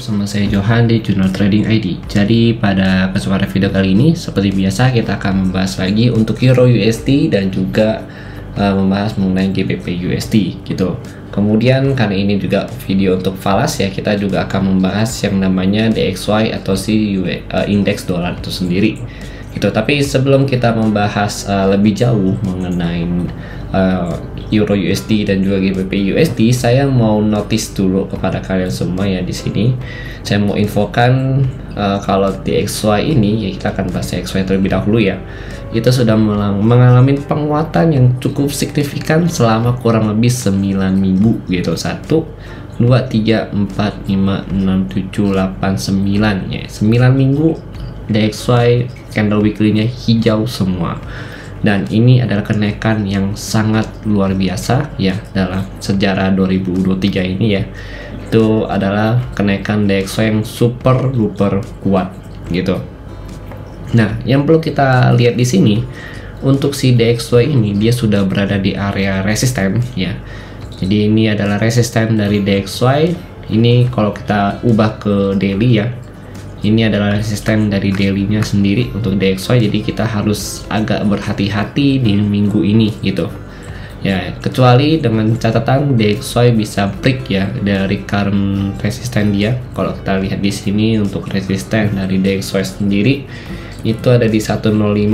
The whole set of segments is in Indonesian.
bersama saya Johan di Jurnal Trading ID. Jadi pada kesempatan video kali ini seperti biasa kita akan membahas lagi untuk Euro USD dan juga membahas mengenai GBP USD gitu. Kemudian kali ini juga video untuk falas ya, kita juga akan membahas yang namanya DXY atau si indeks dolar itu sendiri gitu. Tapi sebelum kita membahas lebih jauh mengenai Euro USD dan juga GBP USD, saya mau notice dulu kepada kalian semua ya di sini. Saya mau infokan kalau DXY ini ya, kita akan bahas DXY terlebih dahulu ya. Itu sudah mengalami penguatan yang cukup signifikan selama kurang lebih 9 minggu gitu. 1 2 3 4 5 6 7 8 9 ya. 9 minggu DXY candle weekly-nya hijau semua. Dan ini adalah kenaikan yang sangat luar biasa ya dalam sejarah 2023 ini ya. Itu adalah kenaikan DXY yang super duper kuat gitu. Nah, yang perlu kita lihat di sini untuk si DXY ini, dia sudah berada di area resisten ya. Jadi ini adalah resisten dari DXY. Ini kalau kita ubah ke daily ya, ini adalah resisten dari daily-nya sendiri untuk DXY, jadi kita harus agak berhati-hati di minggu ini gitu ya, kecuali dengan catatan DXY bisa break ya dari current resisten dia. Kalau kita lihat di sini untuk resisten dari DXY sendiri itu ada di 105.36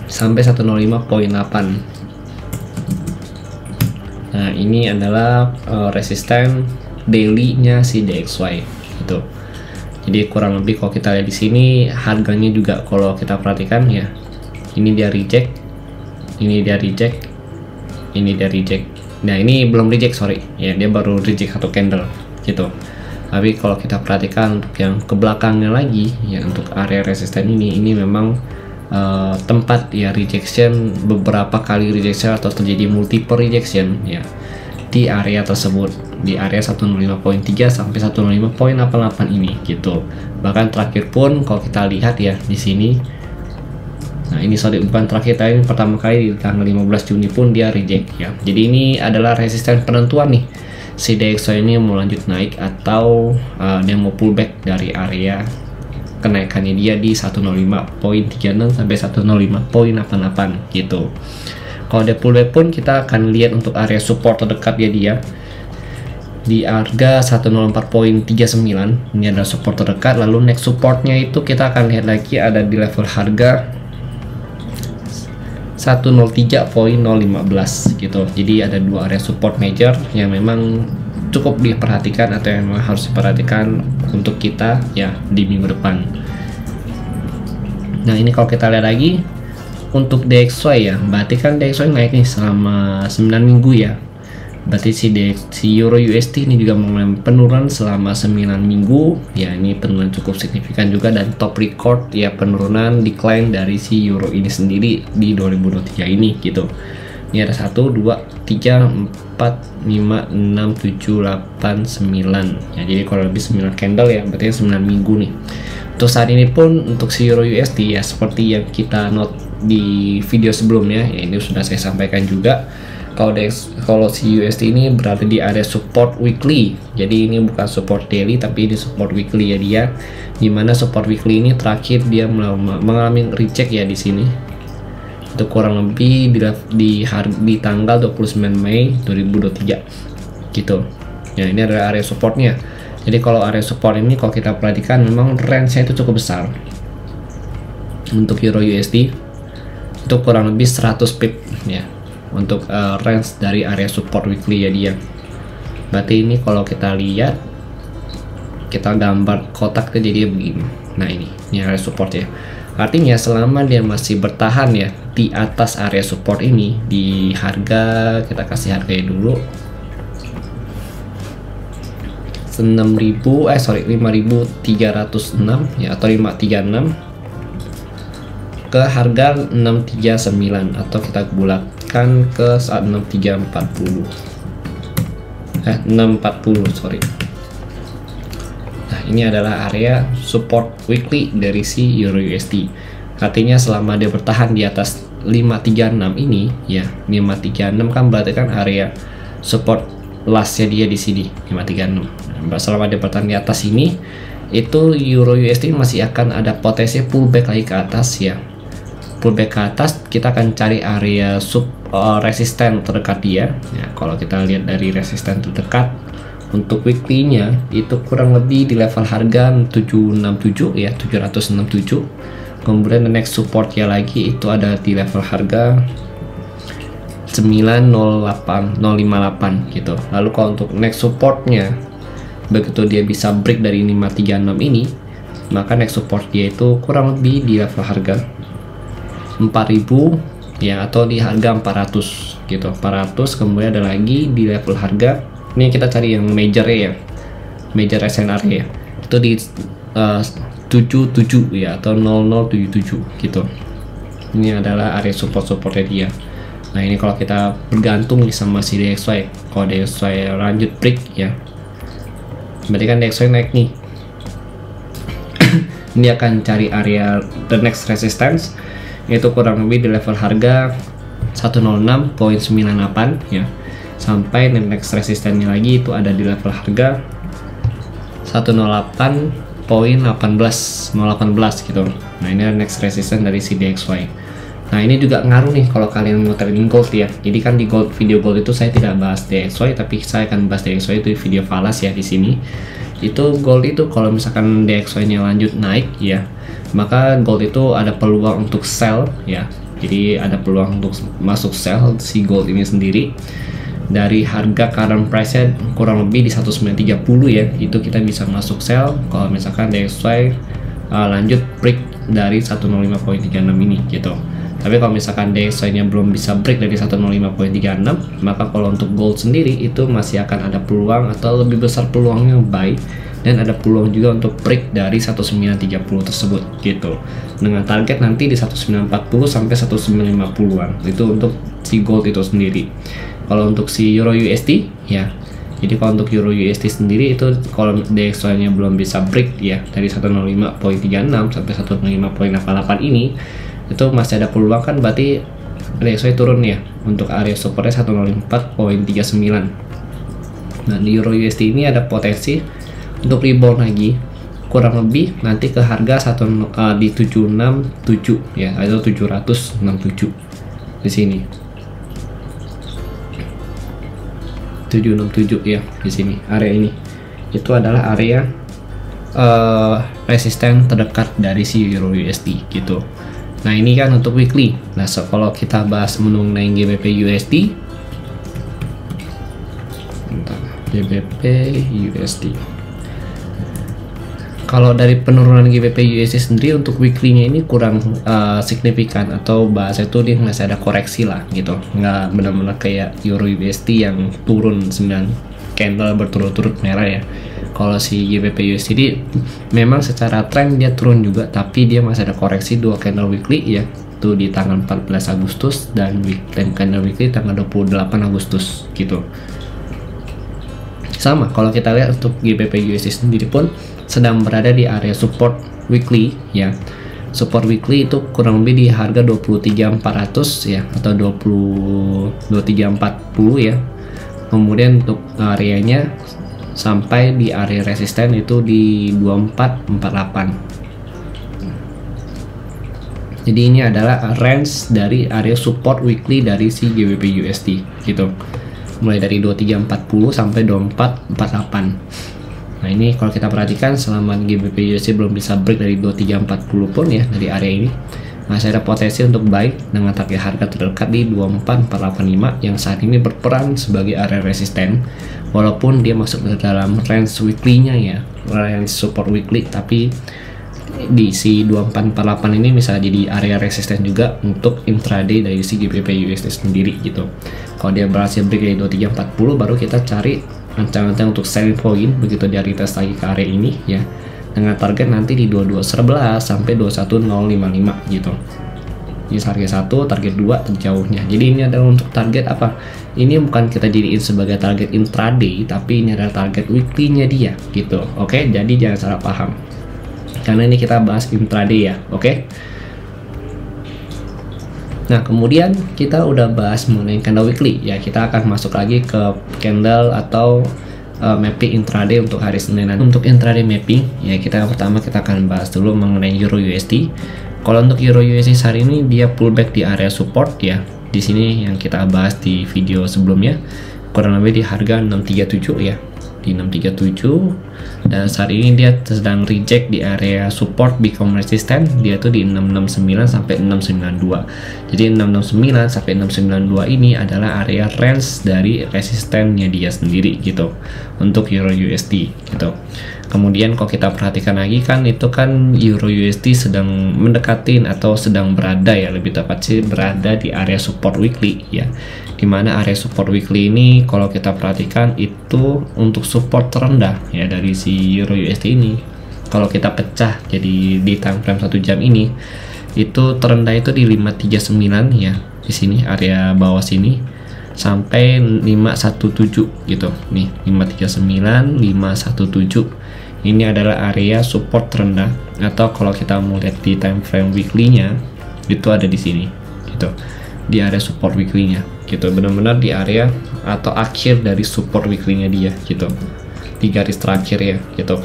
sampai 105.8. Nah, ini adalah resisten daily-nya si DXY gitu. Jadi kurang lebih kalau kita lihat di sini harganya juga kalau kita perhatikan ya, ini dia reject, ini dia reject, ini dia reject. Nah, ini belum reject, sorry ya, dia baru reject satu candle gitu. Tapi kalau kita perhatikan untuk yang ke belakangnya lagi ya, untuk area resisten ini memang tempat ya rejection, beberapa kali rejection atau terjadi multiple rejection ya di area tersebut, di area 105.3 sampai 105.88 ini gitu. Bahkan terakhir pun kalau kita lihat ya di sini, nah ini sorry bukan terakhir, tapi pertama kali di tanggal 15 Juni pun dia reject ya. Jadi ini adalah resisten penentuan nih, si DXY ini mau lanjut naik atau dia mau pullback dari area kenaikannya dia di 105.36 sampai 105.88 gitu. Kalau dia pullback pun kita akan lihat untuk area support terdekat dia di harga 104.39. Ini adalah support terdekat. Lalu next supportnya itu kita akan lihat lagi ada di level harga 103.015 gitu. Jadi ada dua area support major yang memang cukup diperhatikan atau yang memang harus diperhatikan untuk kita ya di minggu depan. Nah, ini kalau kita lihat lagi untuk DXY ya, berarti kan DXY naik nih selama 9 minggu ya. Berarti si Euro USD ini juga mengalami penurunan selama 9 minggu ya. Ini penurunan cukup signifikan juga dan top record ya penurunan decline dari si Euro ini sendiri di 2023 ini gitu. Ini ada 1 2 3 4 5 6 7 8 9 ya, jadi kalau lebih 9 candle ya, berarti 9 minggu nih. Untuk saat ini pun untuk si Euro USD ya, seperti yang kita note di video sebelumnya ya, ini sudah saya sampaikan juga kalau si USD ini berada di area support weekly. Jadi ini bukan support daily tapi ini support weekly ya dia, dimana support weekly ini terakhir dia mengalami reject ya di sini. Itu kurang lebih di tanggal 29 Mei 2023 gitu ya. Ini adalah area supportnya. Jadi kalau area support ini kalau kita perhatikan memang range-nya itu cukup besar. Untuk Euro USD itu kurang lebih 100 pip ya untuk range dari area support weekly ya dia. Berarti ini kalau kita lihat, kita gambar kotak jadi begini. Nah, ini area support ya. Artinya selama dia masih bertahan ya di atas area support ini, di harga, kita kasih harganya dulu 5.306 ya, atau 536 ke harga 639, atau kita bulatkan ke saat 640 sorry. Nah, ini adalah area support weekly dari si Euro USD. Artinya selama dia bertahan di atas 536 ini ya, 536 kan berarti kan area support lastnya dia di sini 536. Selama dia bertahan di atas ini, itu Euro USD masih akan ada potensi pullback lagi ke atas ya. Pullback ke atas, kita akan cari area resisten terdekat dia ya. Kalau kita lihat dari resisten terdekat untuk weekly-nya itu kurang lebih di level harga 767 ya, 767. Kemudian the next support-nya lagi itu ada di level harga 908 058 gitu. Lalu kalau untuk next support-nya, begitu dia bisa break dari 536 ini, maka next support dia itu kurang lebih di level harga 4000 ya, atau di harga 400 gitu. 400, kemudian ada lagi di level harga, ini kita cari yang major ya, major SNR ya, itu di 77 ya, atau 0077 gitu. Ini adalah area support-supportnya dia. Nah ini kalau kita bergantung nih sama si DXY, kalau DXY lanjut break ya, berarti kan DXY naik nih. Ini akan cari area the next resistance, itu kurang lebih di level harga 106.98 ya, sampai the next resistennya lagi itu ada di level harga 108.18 018 gitu. Nah ini adalah next resistance dari si DXY. Nah ini juga ngaruh nih kalau kalian mau trading gold ya. Jadi kan di video gold itu saya tidak bahas DXY, tapi saya akan bahas DXY itu di video falas ya di sini. Itu gold itu kalau misalkan DXY-nya lanjut naik ya, maka gold itu ada peluang untuk sell ya. Jadi ada peluang untuk masuk sell si gold ini sendiri. Dari harga current price-nya kurang lebih di 1930 ya, itu kita bisa masuk sell kalau misalkan DXY lanjut break dari 105.36 ini gitu. Tapi kalau misalkan DXY-nya belum bisa break dari 105.36, maka kalau untuk gold sendiri itu masih akan ada peluang atau lebih besar peluangnya buy, dan ada peluang juga untuk break dari 1930 tersebut gitu. Dengan target nanti di 1940 sampai 1950-an. Itu untuk si gold itu sendiri. Kalau untuk si Euro USD ya, jadi kalau untuk Euro USD sendiri itu kalau DXY-nya belum bisa break ya dari 105.36 sampai 105.88 ini, itu masih ada peluang kan, berarti DXY turun ya untuk area supportnya 104.39. Nah di Euro USD ini ada potensi untuk rebound lagi kurang lebih nanti ke harga di 767 ya, atau 767 di sini. 767 ya di sini, area ini itu adalah area resisten terdekat dari si Euro USD gitu. Nah ini kan untuk weekly. Nah kalau kita bahas mengenai GBP USD, GBP USD, kalau dari penurunan GBP USD sendiri untuk weekly-nya ini kurang signifikan, atau bahasa itu dia masih ada koreksi lah gitu, nggak benar-benar kayak Euro USD yang turun 9 candle berturut-turut merah ya. Kalau si GBP USD memang secara tren dia turun juga, tapi dia masih ada koreksi 2 candle weekly ya, itu di tanggal 14 Agustus dan candle weekly tanggal 28 Agustus gitu. Sama kalau kita lihat untuk GBP USD sendiri pun sedang berada di area support weekly ya. Support weekly itu kurang lebih di harga 23.400 ya, atau 23.40 ya. Kemudian untuk areanya sampai di area resisten itu di 2448. Jadi ini adalah range dari area support weekly dari si GBP USD gitu, mulai dari 2340 sampai 2448. Nah ini kalau kita perhatikan selama GBP USD belum bisa break dari 2340 pun ya, dari area ini masih ada potensi untuk buy dengan target harga terdekat di 24485 yang saat ini berperan sebagai area resisten, walaupun dia masuk ke dalam range weekly-nya ya, range support weekly, tapi di si 2448 ini bisa jadi area resisten juga untuk intraday dari si GBP USD sendiri gitu. Kalau dia berhasil break dari 2340, baru kita cari ancang-ancang untuk selling point begitu dia retest lagi ke area ini ya, dengan target nanti di 2211 sampai 21055 gitu. Ini target 1, target 2 terjauhnya. Jadi ini adalah untuk target apa? Ini bukan kita jadiin sebagai target intraday, tapi ini adalah target weekly-nya dia gitu. Oke, jadi jangan salah paham. Karena ini kita bahas intraday ya, oke? Nah, kemudian kita udah bahas mengenai candle weekly ya, kita akan masuk lagi ke candle atau mapping intraday untuk hari Senin. Untuk intraday mapping ya, kita pertama kita akan bahas dulu mengenai Euro USD. Kalau untuk Euro USD hari ini dia pullback di area support ya. Di sini yang kita bahas di video sebelumnya, kurang lebih di harga 637 ya, di 637, dan saat ini dia sedang reject di area support become resistant, dia tuh di 669 sampai 692. Jadi 669 sampai 692 ini adalah area range dari resistennya dia sendiri gitu untuk Euro USD gitu. Kemudian kalau kita perhatikan lagi kan, itu kan Euro USD sedang mendekatin atau sedang berada ya, lebih tepat sih berada di area support weekly ya, dimana area support weekly ini kalau kita perhatikan itu untuk support terendah ya dari si Euro USD ini. Kalau kita pecah jadi di time frame 1 jam ini, itu terendah itu di 539 ya, di sini area bawah sini sampai 517 gitu nih, 539 517 ini adalah area support terendah, atau kalau kita mau lihat di time frame weekly-nya itu ada di sini gitu, di area support weekly-nya gitu, benar-benar di area atau akhir dari support weekly-nya dia gitu, di garis terakhir ya gitu.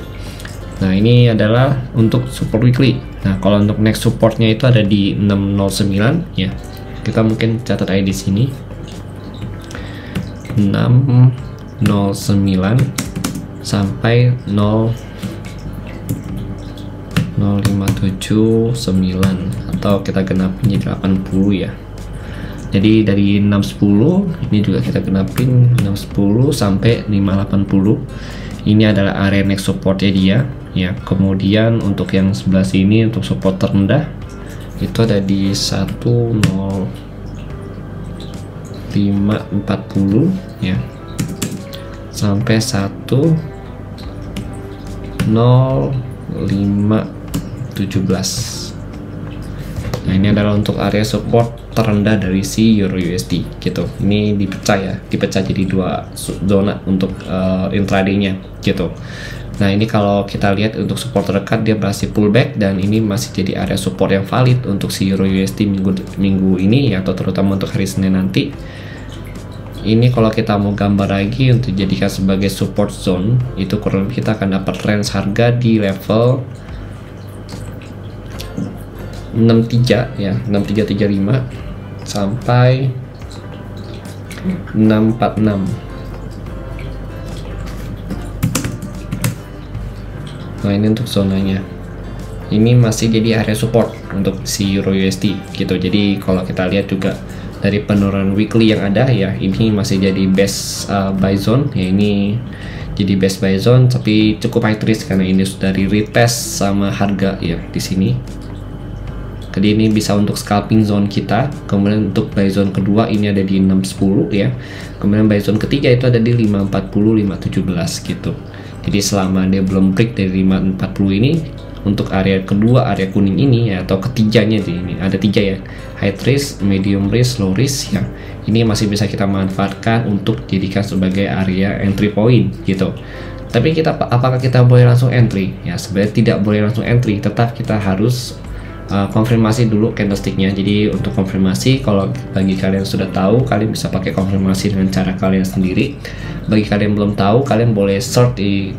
Nah, ini adalah untuk support weekly. Nah, kalau untuk next supportnya itu ada di 609 ya, kita mungkin catat aja di sini 609 sampai 0,579 atau kita genapin jadi 80 ya. Jadi dari 610 ini juga kita genapin 610 sampai 580. Ini adalah area next supportnya dia ya. Kemudian untuk yang sebelah sini untuk support terendah itu ada di 10540 ya sampai 10517. Nah, ini adalah untuk area support terendah dari si Euro USD gitu. Ini dipecah ya, dipecah jadi dua zona untuk intraday-nya gitu. Nah, ini kalau kita lihat untuk support terdekat dia masih pullback, dan ini masih jadi area support yang valid untuk si Euro USD minggu ini ya, atau terutama untuk hari Senin nanti. Ini kalau kita mau gambar lagi untuk jadikan sebagai support zone, itu kurang lebih kita akan dapat range harga di level 63 ya, 6335 sampai 646. Nah, ini untuk zonanya. Ini masih jadi area support untuk si Euro USD gitu. Jadi kalau kita lihat juga dari penurunan weekly yang ada ya, ini masih jadi best buy zone ya, ini jadi best buy zone tapi cukup high risk karena ini sudah di retest sama harga ya di sini. Jadi ini bisa untuk scalping zone kita. Kemudian untuk buy zone kedua ini ada di 610 ya. Kemudian buy zone ketiga itu ada di 540 517 gitu. Jadi selama dia belum break dari 540 ini, untuk area kedua, area kuning ini ya, atau ketiganya ini ada 3 ya, high risk, medium risk, low risk ya, ini masih bisa kita manfaatkan untuk jadikan sebagai area entry point gitu. Tapi apakah kita boleh langsung entry ya? Sebenarnya tidak boleh langsung entry, tetap kita harus konfirmasi dulu candlesticknya. Jadi untuk konfirmasi, kalau bagi kalian yang sudah tahu, kalian bisa pakai konfirmasi dengan cara kalian sendiri. Bagi kalian yang belum tahu, kalian boleh search di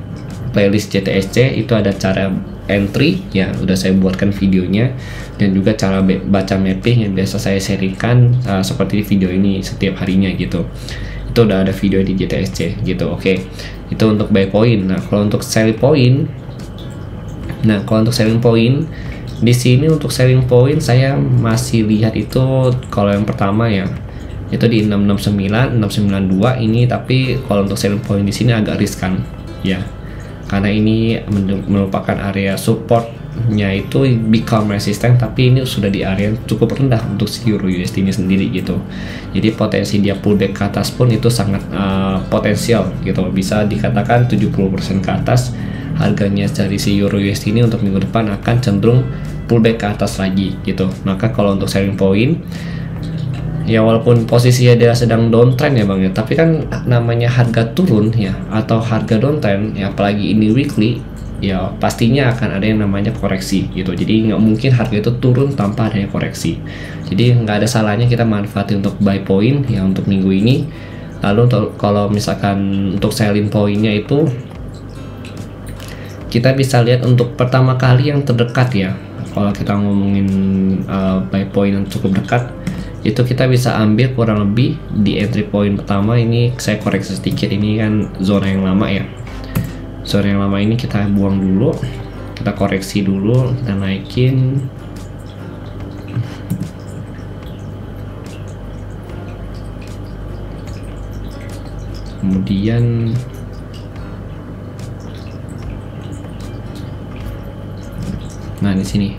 playlist JTSC, itu ada cara entry ya, udah saya buatkan videonya, dan juga cara baca mapping yang biasa saya sharingkan seperti video ini setiap harinya gitu. Itu udah ada video di JTSC gitu. Oke. Itu untuk buy point. Nah, kalau untuk selling point, di sini untuk selling point saya masih lihat itu, kalau yang pertama ya itu di 669 692 ini, tapi kalau untuk selling point di sini agak riskan ya, karena ini merupakan area supportnya itu become resistant, tapi ini sudah di area cukup rendah untuk si Euro USD ini sendiri gitu. Jadi potensi dia pullback ke atas pun itu sangat potensial gitu, bisa dikatakan 70% ke atas. Harganya dari si Euro USD ini untuk minggu depan akan cenderung pullback ke atas lagi gitu. Maka kalau untuk selling point ya, walaupun posisinya dia sedang downtrend ya bang ya, tapi kan namanya harga turun ya, atau harga downtrend ya, apalagi ini weekly, ya pastinya akan ada yang namanya koreksi gitu. Jadi nggak mungkin harga itu turun tanpa adanya koreksi. Jadi nggak ada salahnya kita manfaatin untuk buy point ya untuk minggu ini. Lalu kalau misalkan untuk selling pointnya itu kita bisa lihat untuk pertama kali yang terdekat ya. Kalau kita ngomongin buy point yang cukup dekat, itu kita bisa ambil kurang lebih di entry point pertama. Ini saya koreksi sedikit, ini kan zona yang lama ya. Zona yang lama ini kita buang dulu, kita koreksi dulu, kita naikin. Kemudian nah di sini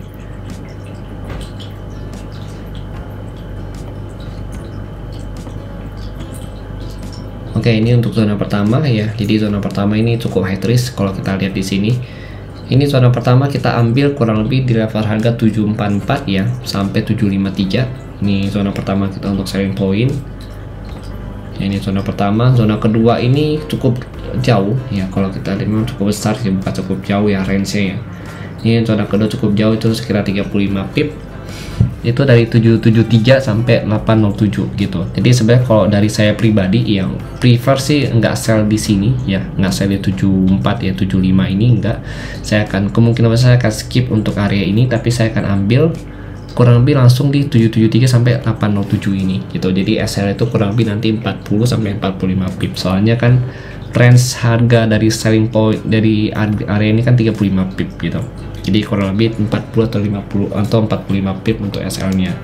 oke, ini untuk zona pertama ya. Jadi zona pertama ini cukup high risk kalau kita lihat di sini. Ini zona pertama kita ambil kurang lebih di level harga 744 ya sampai 753. Ini zona pertama kita untuk selling point. Ya, ini zona pertama. Zona kedua ini cukup jauh ya, kalau kita lihat memang cukup besar sih, bukan cukup jauh ya range-nya ya. Ini zona kedua cukup jauh, itu sekitar 35 pip. Itu dari 773 sampai 807 gitu. Jadi sebenarnya kalau dari saya pribadi yang prefer sih nggak sell di sini ya, nggak sell di 74 ya, 75 ini enggak. Saya akan kemungkinan besar saya akan skip untuk area ini, tapi saya akan ambil kurang lebih langsung di 773 sampai 807 ini gitu. Jadi SL itu kurang lebih nanti 40 sampai 45 pip. Soalnya kan range harga dari selling point dari area ini kan 35 pip gitu. Jadi kurang lebih 40 atau 50 atau 45 pip untuk SL-nya.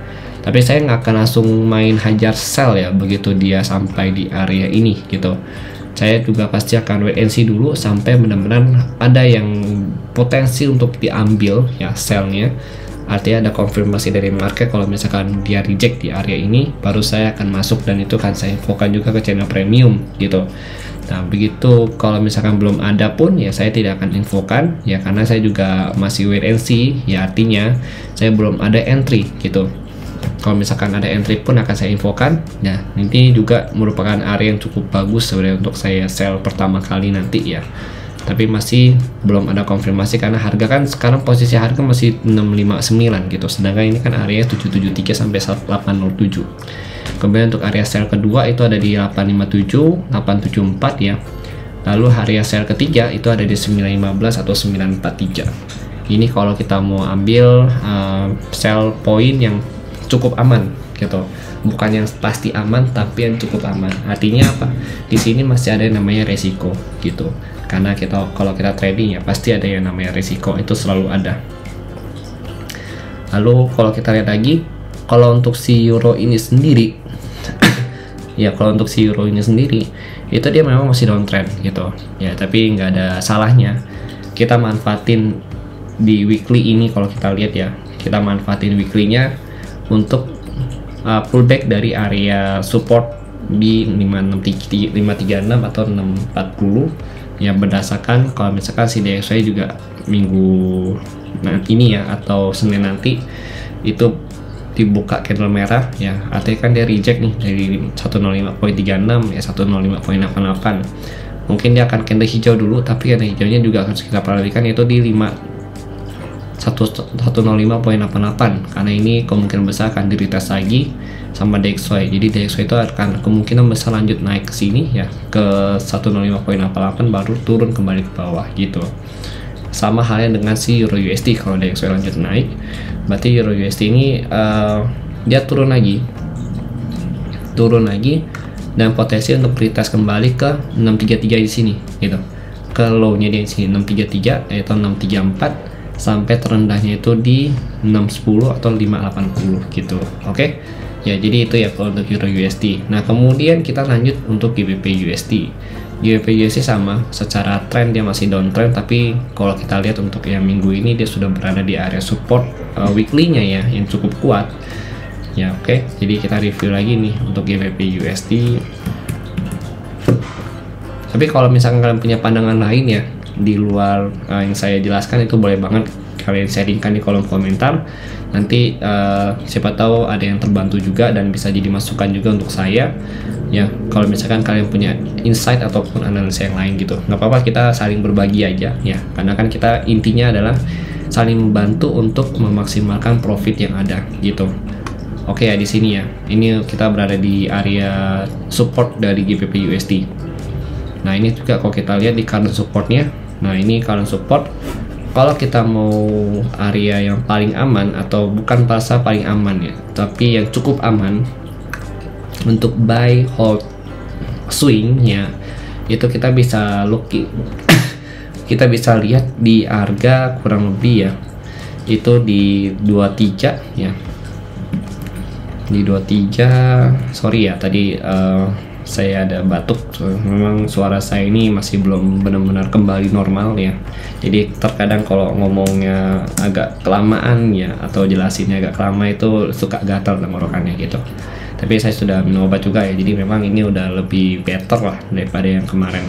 Tapi saya nggak akan langsung main hajar sell ya begitu dia sampai di area ini gitu. Saya juga pasti akan wait and see dulu sampai benar-benar ada yang potensi untuk diambil ya sell-nya. Artinya ada konfirmasi dari market. Kalau misalkan dia reject di area ini, baru saya akan masuk, dan itu kan saya infokan juga ke channel premium gitu. Nah begitu kalau misalkan belum ada pun ya saya tidak akan infokan ya, karena saya juga masih wait and see ya, artinya saya belum ada entry gitu. Kalau misalkan ada entry pun akan saya infokan. Nah ini juga merupakan area yang cukup bagus sebenarnya untuk saya sell pertama kali nanti ya, tapi masih belum ada konfirmasi karena harga kan sekarang posisi harga masih 659 gitu, sedangkan ini kan area 773 sampai 807. Kemudian untuk area sell kedua itu ada di 857, 874 ya. Lalu area sell ketiga itu ada di 915 atau 943. Ini kalau kita mau ambil sell point yang cukup aman gitu. Bukan yang pasti aman, tapi yang cukup aman. Artinya apa? Di sini masih ada yang namanya resiko gitu. Karena kalau kita trading ya pasti ada yang namanya resiko, itu selalu ada. Lalu kalau kita lihat lagi, kalau untuk si euro ini sendiri ya, kalau untuk si euro ini sendiri itu dia memang masih downtrend gitu ya, tapi nggak ada salahnya kita manfaatin di weekly ini. Kalau kita lihat ya, kita manfaatin weekly-nya untuk pullback dari area support di 536 atau 640 ya, berdasarkan kalau misalkan si DXY juga minggu ini ya atau Senin nanti itu dibuka candle merah ya, artinya kan dia reject nih dari 105.36 ya 105.88. Mungkin dia akan candle hijau dulu, tapi candle hijaunya juga harus kita perhatikan yaitu di 105.88 karena ini kemungkinan besar akan di retest lagi sama DXY. Jadi DXY itu akan kemungkinan besar lanjut naik ke sini ya ke 105.88 baru turun kembali ke bawah gitu. Sama halnya dengan si Euro USD, kalau DXY lanjut naik berarti Euro USD ini dia turun lagi dan potensi untuk retest kembali ke 633 di sini gitu. Ke low-nya dia di sini 633 yaitu 634 sampai terendahnya itu di 610 atau 580 gitu. Oke. Ya, jadi itu ya kalau untuk Euro USD. Nah, kemudian kita lanjut untuk GBP USD. GBP USD sama, secara trend dia masih downtrend, tapi kalau kita lihat untuk yang minggu ini dia sudah berada di area support weekly-nya ya yang cukup kuat. Ya, oke. Jadi kita review lagi nih untuk GBP USD. Tapi kalau misalkan kalian punya pandangan lain ya di luar yang saya jelaskan, itu boleh banget kalian sharingkan di kolom komentar. Nanti siapa tahu ada yang terbantu juga dan bisa jadi masukan juga untuk saya ya. Kalau misalkan kalian punya insight ataupun analisa yang lain gitu, nggak apa-apa, kita saling berbagi aja ya, karena kan kita intinya adalah saling membantu untuk memaksimalkan profit yang ada gitu. Oke ya, di sini ya, ini kita berada di area support dari GBP USD. Nah ini juga kalau kita lihat di current supportnya, nah ini current support. Kalau kita mau area yang paling aman, atau bukan pasar paling aman ya, tapi yang cukup aman untuk buy, hold, swing ya, itu kita bisa kita bisa lihat di harga kurang lebih ya, itu di 23 ya, di 23. Sorry ya tadi saya ada batuk, memang suara saya ini masih belum benar-benar kembali normal ya, jadi terkadang kalau ngomongnya agak kelamaan ya, atau jelasinnya agak lama itu suka gatal tenggorokannya gitu. Tapi saya sudah minum obat juga ya, jadi memang ini udah lebih better lah daripada yang kemarin.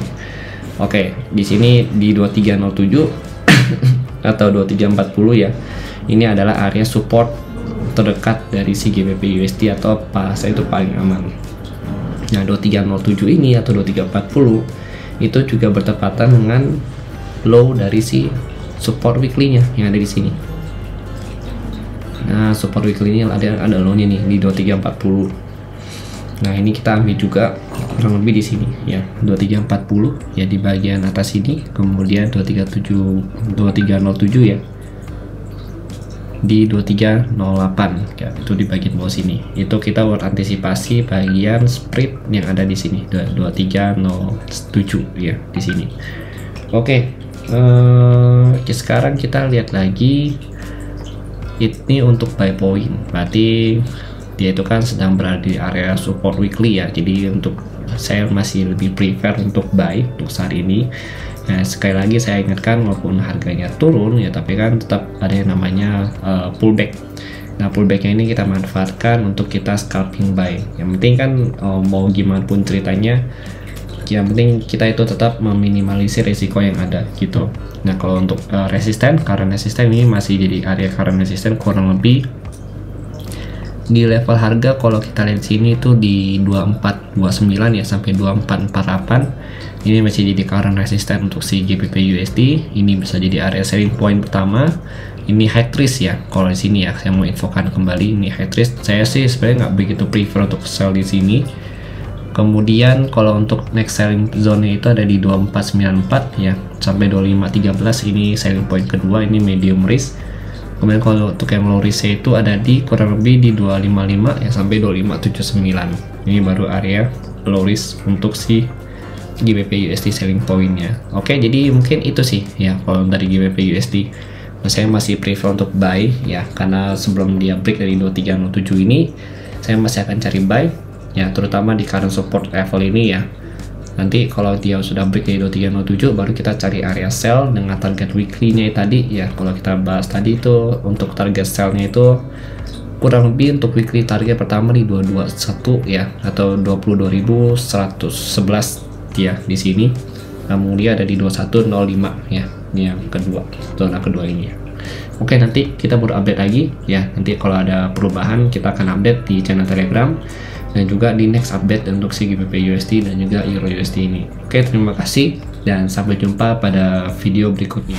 Oke, di sini di 2307 atau 2340 ya, ini adalah area support terdekat dari si GBP USD atau pasar itu paling aman. Nah 2307 ini atau 2340 itu juga bertepatan dengan low dari si support weekly-nya yang ada di sini. Nah support weekly-nya ada low-nya nih di 2340. Nah ini kita ambil juga kurang lebih di sini ya, 2340 ya di bagian atas ini, kemudian 2307 ya di 2308 ya, itu di bagian bawah sini. Itu kita buat antisipasi bagian spread yang ada di sini 2307 ya di sini. Oke, sekarang kita lihat lagi ini untuk buy point, berarti dia itu kan sedang berada di area support weekly ya, jadi untuk saya masih lebih prefer untuk buy untuk saat ini. Nah sekali lagi saya ingatkan, walaupun harganya turun ya, tapi kan tetap ada yang namanya pullback. Nah pullbacknya ini kita manfaatkan untuk kita scalping buy. Yang penting kan mau gimana pun ceritanya, yang penting kita itu tetap meminimalisir risiko yang ada gitu. Nah kalau untuk current resisten ini masih jadi area current resisten kurang lebih di level harga, kalau kita lihat sini itu di 2429 ya sampai 2448. Ini masih jadi current resisten untuk si GBP USD. Ini bisa jadi area selling point pertama. Ini high risk ya. Kalau di sini ya saya mau infokan kembali, ini high risk. Saya sih sebenarnya nggak begitu prefer untuk sell di sini. Kemudian kalau untuk next selling zone itu ada di 2494 ya sampai 2513. Ini selling point kedua, ini medium risk. Kemudian kalau untuk yang low risk itu ada di kurang lebih di 255 ya sampai 2579. Ini baru area low risk untuk si GBP USD selling pointnya. Oke, jadi mungkin itu sih ya kalau dari GBP USD. Nah, saya masih prefer untuk buy ya, karena sebelum dia break dari 2307 ini saya masih akan cari buy ya, terutama di current support level ini ya. Nanti kalau dia sudah break dari 2307 baru kita cari area sell dengan target weekly-nya tadi ya. Kalau kita bahas tadi itu untuk target sell-nya itu kurang lebih untuk weekly target pertama di 221 ya atau 22.111 ya di sini. Kemudian ada di 2105 ya. Ini yang kedua, zona kedua ini ya. Oke, nanti kita baru update lagi ya. Nanti kalau ada perubahan kita akan update di channel Telegram dan juga di next update untuk si GBP USD dan juga Euro USD ini. Oke, terima kasih dan sampai jumpa pada video berikutnya.